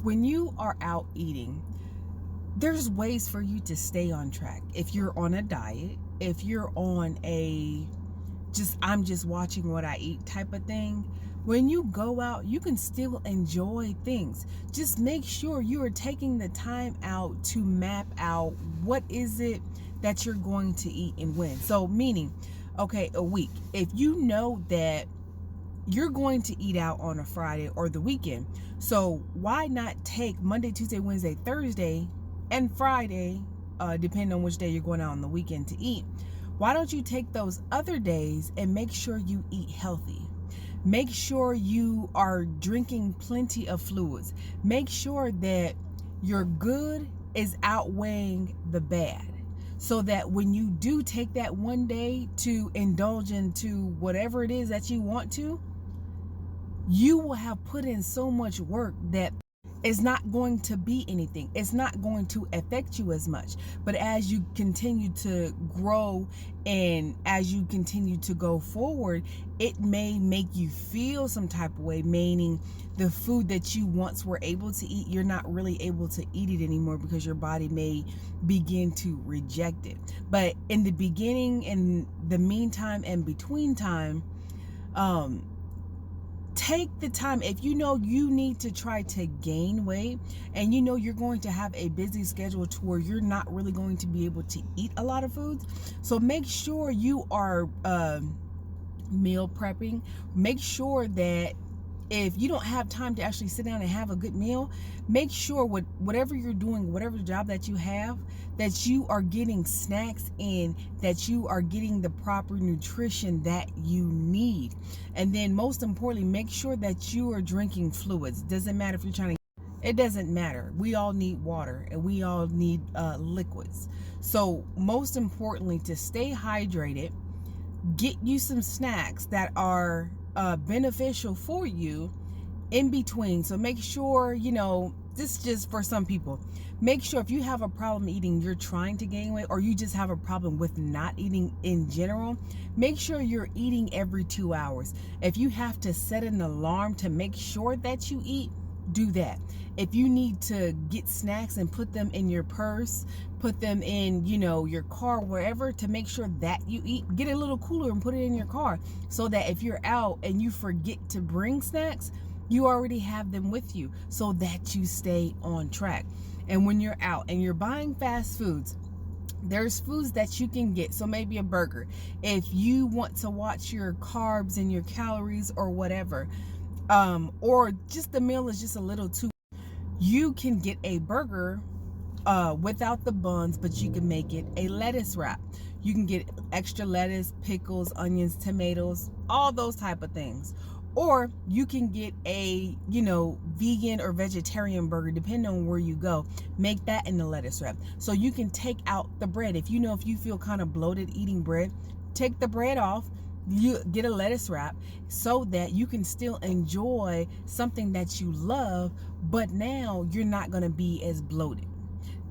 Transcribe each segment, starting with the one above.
when you are out eating, there's ways for you to stay on track. If you're on a diet, if you're on a I'm just watching what I eat type of thing, when you go out, you can still enjoy things. Just make sure you are taking the time out to map out what is it that you're going to eat and when. So meaning, okay, a week. If you know that you're going to eat out on a Friday or the weekend, so why not take Monday, Tuesday, Wednesday, Thursday, and Friday, depending on which day you're going out on the weekend to eat. Why don't you take those other days and make sure you eat healthy? Make sure you are drinking plenty of fluids. Make sure that your good is outweighing the bad, so that when you do take that one day to indulge into whatever it is that you want to, you will have put in so much work that it's not going to be anything. It's not going to affect you as much. But as you continue to grow and as you continue to go forward, it may make you feel some type of way, meaning the food that you once were able to eat, you're not really able to eat it anymore because your body may begin to reject it. But in the beginning, in the meantime and between time, take the time. If you know you need to try to gain weight and you know you're going to have a busy schedule to where you're not really going to be able to eat a lot of foods, so make sure you are meal prepping. Make sure that if you don't have time to actually sit down and have a good meal, make sure whatever you're doing, whatever job that you have, that you are getting snacks in, that you are getting the proper nutrition that you need. And then most importantly, make sure that you are drinking fluids. Doesn't matter if you're trying to, it doesn't matter. We all need water and we all need liquids. So most importantly, to stay hydrated, get you some snacks that are beneficial for you in between. So make sure, this is just for some people, make sure if you have a problem eating, you're trying to gain weight, or you just have a problem with not eating in general, make sure you're eating every 2 hours. If you have to set an alarm to make sure that you eat, do that. If you need to get snacks and put them in your purse, put them in, your car, wherever, to make sure that you eat, get a little cooler and put it in your car, so that if you're out and you forget to bring snacks, you already have them with you, so that you stay on track. And when you're out and you're buying fast foods, there's foods that you can get. So maybe a burger, if you want to watch your carbs and your calories or whatever, or just the meal is just a little too, you can get a burger without the buns, but you can make it a lettuce wrap. You can get extra lettuce, pickles, onions, tomatoes, all those type of things. Or you can get a, vegan or vegetarian burger, depending on where you go. Make that in the lettuce wrap. So you can take out the bread. If you feel kind of bloated eating bread, take the bread off. You get a lettuce wrap so that you can still enjoy something that you love, but now you're not going to be as bloated.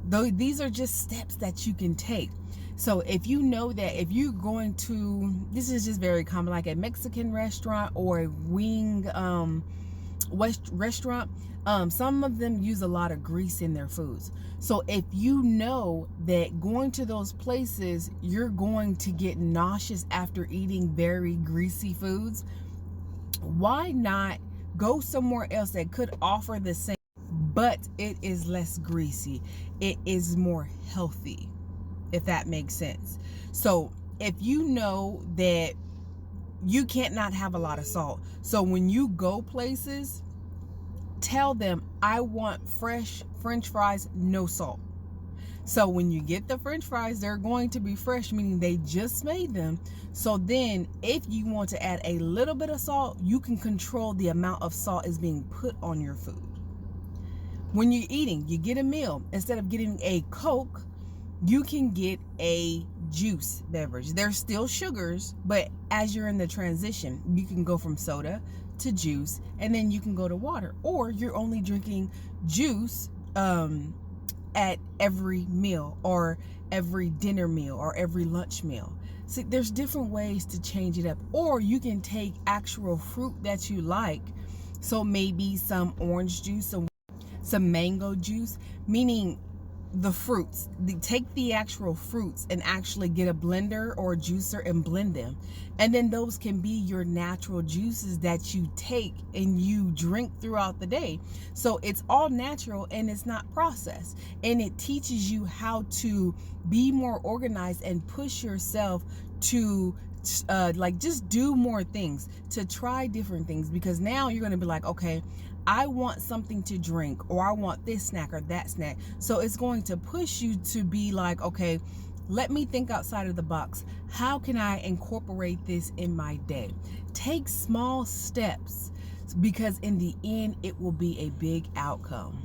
Though these are just steps that you can take. So if you know that if you're going to, this is just very common, like a Mexican restaurant or a wing restaurant, some of them use a lot of grease in their foods. So if you know that going to those places, you're going to get nauseous after eating very greasy foods, why not go somewhere else that could offer the same, but it is less greasy, it is more healthy, if that makes sense. So if you know that you can't not have a lot of salt, so when you go places, tell them, I want fresh French fries, no salt. So when you get the French fries, they're going to be fresh, meaning they just made them. So then if you want to add a little bit of salt, you can control the amount of salt is being put on your food. When you're eating, you get a meal. Instead of getting a Coke, you can get a juice beverage. There's still sugars, but as you're in the transition, you can go from soda to juice, and then you can go to water, or you're only drinking juice at every meal or every dinner meal or every lunch meal. See, there's different ways to change it up. Or you can take actual fruit that you like, so maybe some orange juice, some mango juice, meaning the fruits. Take the actual fruits and actually get a blender or a juicer and blend them. And then those can be your natural juices that you take and you drink throughout the day. So it's all natural and it's not processed. And it teaches you how to be more organized and push yourself to like just do more things, to try different things, because now you're going to be like, okay, I want something to drink, or I want this snack or that snack. So it's going to push you to be like, okay, let me think outside of the box. How can I incorporate this in my day? Take small steps, because in the end, it will be a big outcome.